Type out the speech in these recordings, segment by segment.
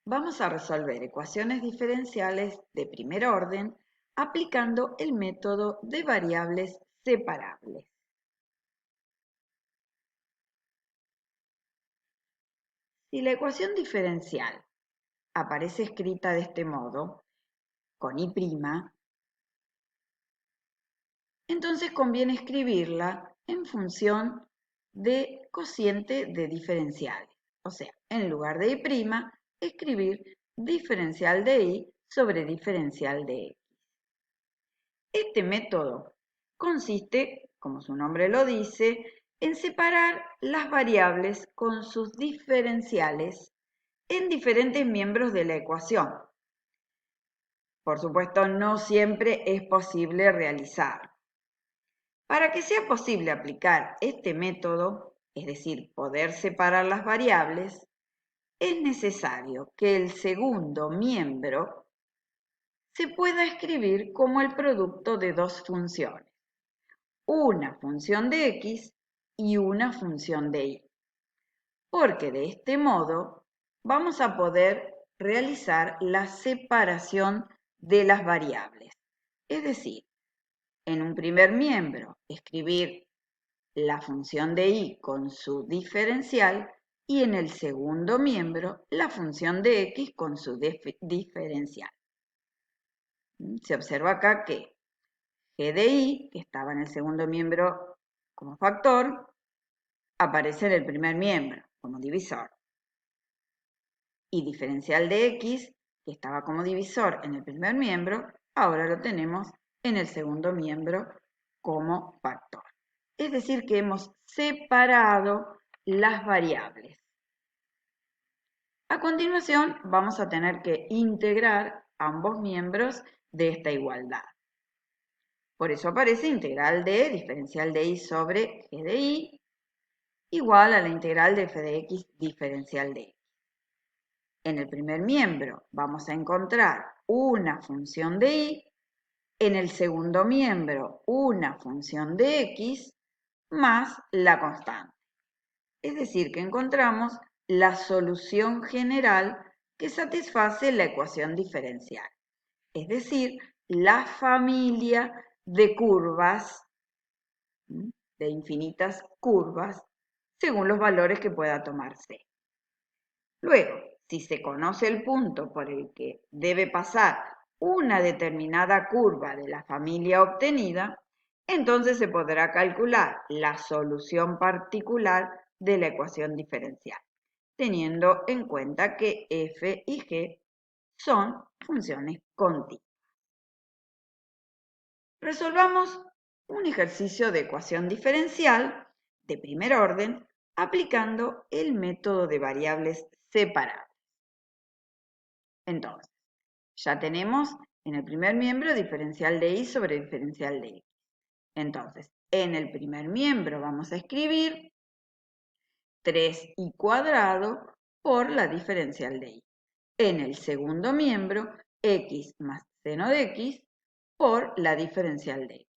Vamos a resolver ecuaciones diferenciales de primer orden aplicando el método de variables separables. Si la ecuación diferencial aparece escrita de este modo, con y', entonces conviene escribirla en función de cociente de diferenciales. O sea, en lugar de y', escribir diferencial de y sobre diferencial de x. Este método consiste, como su nombre lo dice, en separar las variables con sus diferenciales en diferentes miembros de la ecuación. Por supuesto, no siempre es posible realizarlo. Para que sea posible aplicar este método, es decir, poder separar las variables, es necesario que el segundo miembro se pueda escribir como el producto de dos funciones, una función de x y una función de y. Porque de este modo vamos a poder realizar la separación de las variables. Es decir, en un primer miembro escribir la función de y con su diferencial y en el segundo miembro la función de x con su diferencial. Se observa acá que g de y, que estaba en el segundo miembro como factor, aparece en el primer miembro como divisor. Y diferencial de x, que estaba como divisor en el primer miembro, ahora lo tenemos en el segundo miembro como factor. Es decir, que hemos separado las variables. A continuación, vamos a tener que integrar ambos miembros de esta igualdad. Por eso aparece integral de diferencial de y sobre g de y igual a la integral de f de x diferencial de x. En el primer miembro vamos a encontrar una función de y, en el segundo miembro una función de x más la constante. Es decir, que encontramos la solución general que satisface la ecuación diferencial. Es decir, la familia de curvas, de infinitas curvas, según los valores que pueda tomar C. Luego, si se conoce el punto por el que debe pasar una determinada curva de la familia obtenida, entonces se podrá calcular la solución particular de la ecuación diferencial, teniendo en cuenta que f y g son funciones continuas. Resolvamos un ejercicio de ecuación diferencial de primer orden aplicando el método de variables separadas. Entonces, ya tenemos en el primer miembro diferencial de y sobre diferencial de x. Entonces, en el primer miembro vamos a escribir 3y cuadrado por la diferencial de y. En el segundo miembro, x más seno de x por la diferencial de x.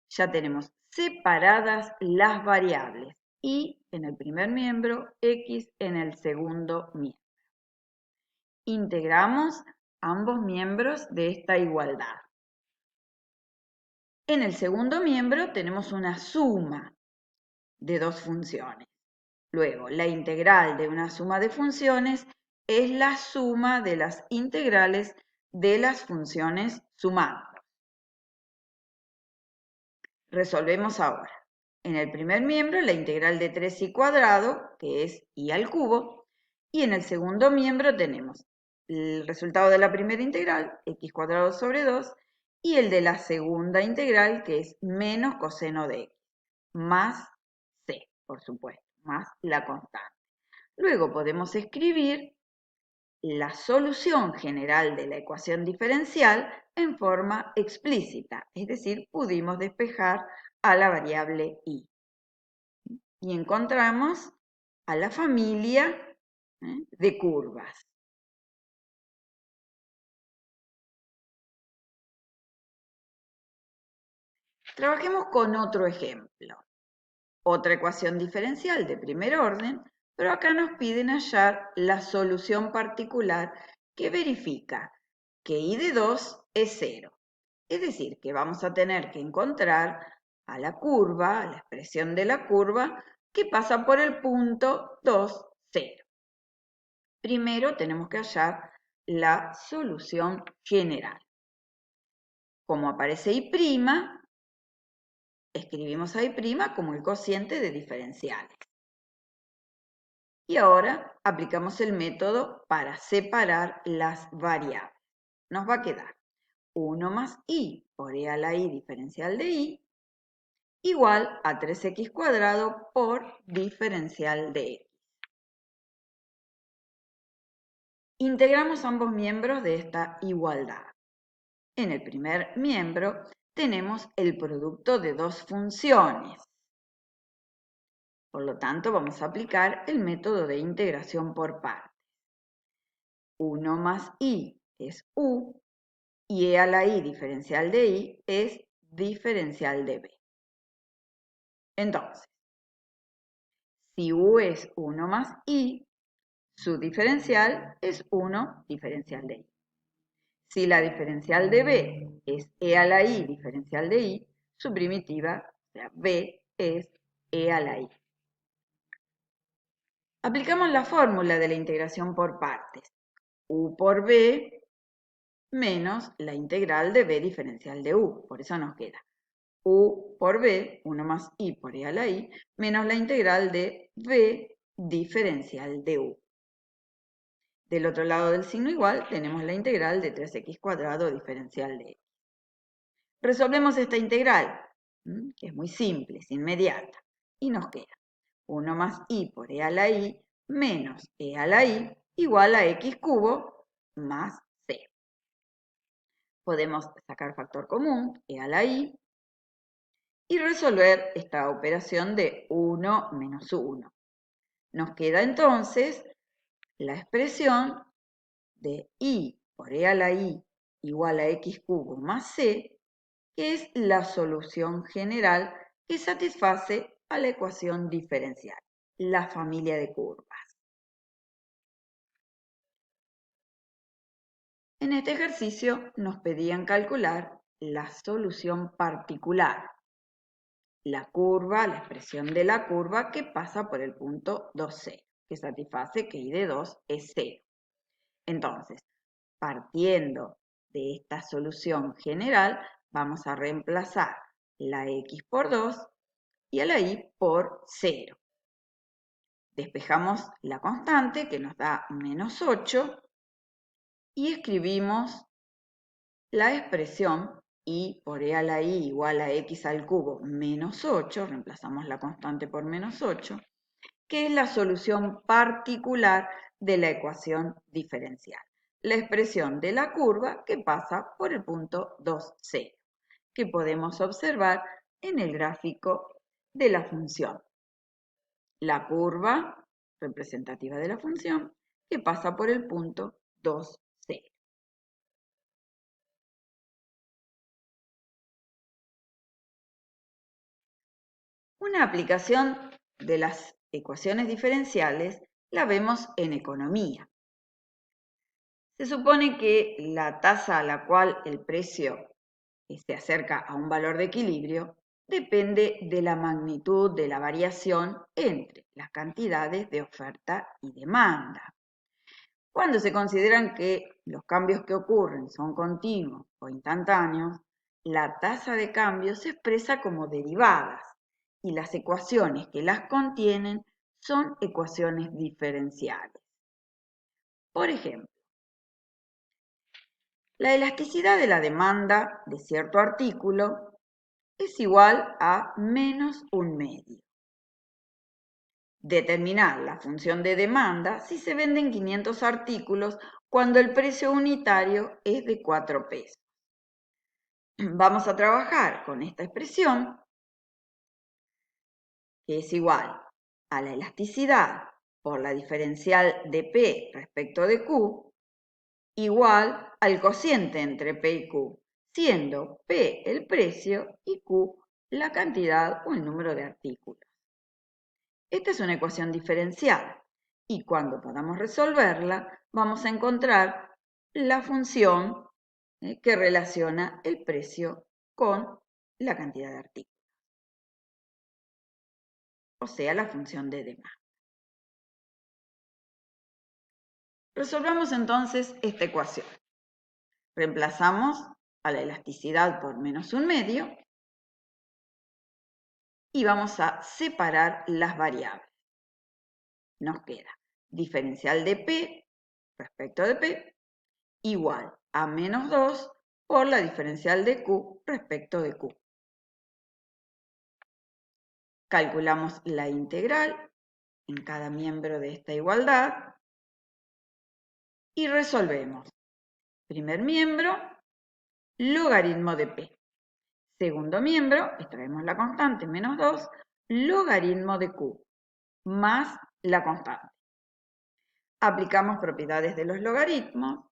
Ya tenemos separadas las variables, y en el primer miembro, x en el segundo miembro. Integramos ambos miembros de esta igualdad. En el segundo miembro tenemos una suma de dos funciones. Luego, la integral de una suma de funciones es la suma de las integrales de las funciones sumando. Resolvemos ahora. En el primer miembro, la integral de 3y cuadrado, que es y al cubo, y en el segundo miembro tenemos el resultado de la primera integral, x cuadrado sobre 2, y el de la segunda integral, que es menos coseno de x, más c, por supuesto, más la constante. Luego podemos escribir la solución general de la ecuación diferencial en forma explícita, es decir, pudimos despejar a la variable y. Y encontramos a la familia de curvas. Trabajemos con otro ejemplo. Otra ecuación diferencial de primer orden, pero acá nos piden hallar la solución particular que verifica que I de 2 es 0. Es decir, que vamos a tener que encontrar a la curva, a la expresión de la curva, que pasa por el punto 2, 0. Primero tenemos que hallar la solución general. Como aparece I', escribimos a I' como el cociente de diferenciales. Y ahora aplicamos el método para separar las variables. Nos va a quedar 1 más I por E a la I diferencial de I igual a 3x cuadrado por diferencial de X. Integramos ambos miembros de esta igualdad. En el primer miembro tenemos el producto de dos funciones. Por lo tanto, vamos a aplicar el método de integración por partes. 1 más I es U y E a la I diferencial de I es diferencial de B. Entonces, si U es 1 más I, su diferencial es 1 diferencial de I. Si la diferencial de B es E a la I diferencial de I, su primitiva, o sea, B, es E a la I. Aplicamos la fórmula de la integración por partes. U por B menos la integral de B diferencial de U. Por eso nos queda U por B, 1 más I por E a la I, menos la integral de B diferencial de U. Del otro lado del signo igual tenemos la integral de 3x cuadrado diferencial de X. Resolvemos esta integral, que es muy simple, es inmediata, y nos queda 1 más I por E a la I menos E a la I igual a X cubo más C. Podemos sacar factor común, E a la I, y resolver esta operación de 1 menos 1. Nos queda entonces la expresión de I por E a la I igual a X cubo más C, que es la solución general que satisface a la ecuación diferencial, la familia de curvas. En este ejercicio nos pedían calcular la solución particular, la curva, la expresión de la curva que pasa por el punto 2,0, que satisface que I de 2 es 0. Entonces, partiendo de esta solución general, vamos a reemplazar la X por 2 y a la Y por 0. Despejamos la constante que nos da menos 8 y escribimos la expresión I por E a la I igual a X al cubo menos 8, reemplazamos la constante por menos 8, que es la solución particular de la ecuación diferencial. La expresión de la curva que pasa por el punto 2, 0, que podemos observar en el gráfico de la función. La curva representativa de la función que pasa por el punto 2, 0. Una aplicación de las ecuaciones diferenciales la vemos en economía. Se supone que la tasa a la cual el precio se acerca a un valor de equilibrio depende de la magnitud de la variación entre las cantidades de oferta y demanda. Cuando se consideran que los cambios que ocurren son continuos o instantáneos, la tasa de cambio se expresa como derivadas y las ecuaciones que las contienen son ecuaciones diferenciales. Por ejemplo, la elasticidad de la demanda de cierto artículo es igual a menos un medio. Determinar la función de demanda si se venden 500 artículos cuando el precio unitario es de 4 pesos. Vamos a trabajar con esta expresión, que es igual a la elasticidad por la diferencial de P respecto de Q, igual al cociente entre P y Q, siendo P el precio y Q la cantidad o el número de artículos. Esta es una ecuación diferencial y cuando podamos resolverla vamos a encontrar la función que relaciona el precio con la cantidad de artículos, o sea, la función de demanda. Resolvamos entonces esta ecuación. Reemplazamos a la elasticidad por menos un medio y vamos a separar las variables. Nos queda diferencial de P respecto de P igual a menos 2 por la diferencial de Q respecto de Q. Calculamos la integral en cada miembro de esta igualdad y resolvemos. Primer miembro, logaritmo de P. Segundo miembro, extraemos la constante, menos 2, logaritmo de Q, más la constante. Aplicamos propiedades de los logaritmos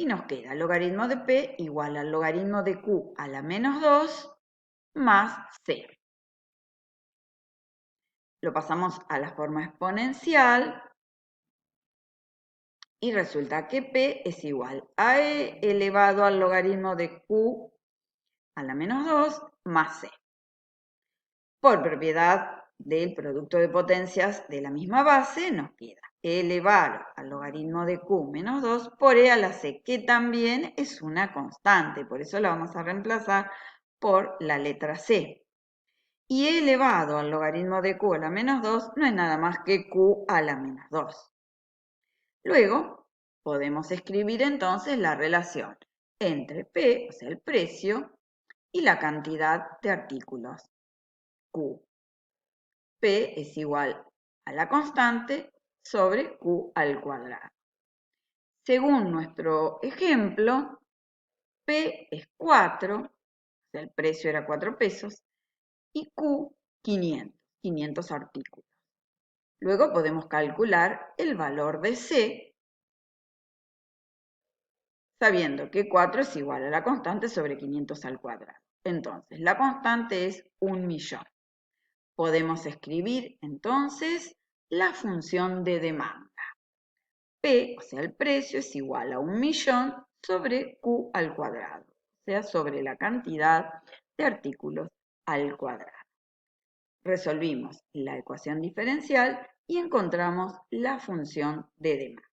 y nos queda logaritmo de P igual al logaritmo de Q a la menos 2 más C. Lo pasamos a la forma exponencial y resulta que P es igual a E elevado al logaritmo de Q a la menos 2 más C. Por propiedad del producto de potencias de la misma base, nos queda E elevado al logaritmo de Q menos 2 por E a la C, que también es una constante, por eso la vamos a reemplazar por la letra C. Y E elevado al logaritmo de Q a la menos 2 no es nada más que Q a la menos 2. Luego, podemos escribir entonces la relación entre P, o sea, el precio, y la cantidad de artículos, Q. P es igual a la constante sobre Q al cuadrado. Según nuestro ejemplo, P es 4, o sea, el precio era 4 pesos, y Q 500 artículos. Luego podemos calcular el valor de C, sabiendo que 4 es igual a la constante sobre 500 al cuadrado. Entonces, la constante es 1.000.000. Podemos escribir entonces la función de demanda. P, o sea, el precio, es igual a 1.000.000 sobre Q al cuadrado, o sea, sobre la cantidad de artículos al cuadrado. Resolvimos la ecuación diferencial y encontramos la función de demanda.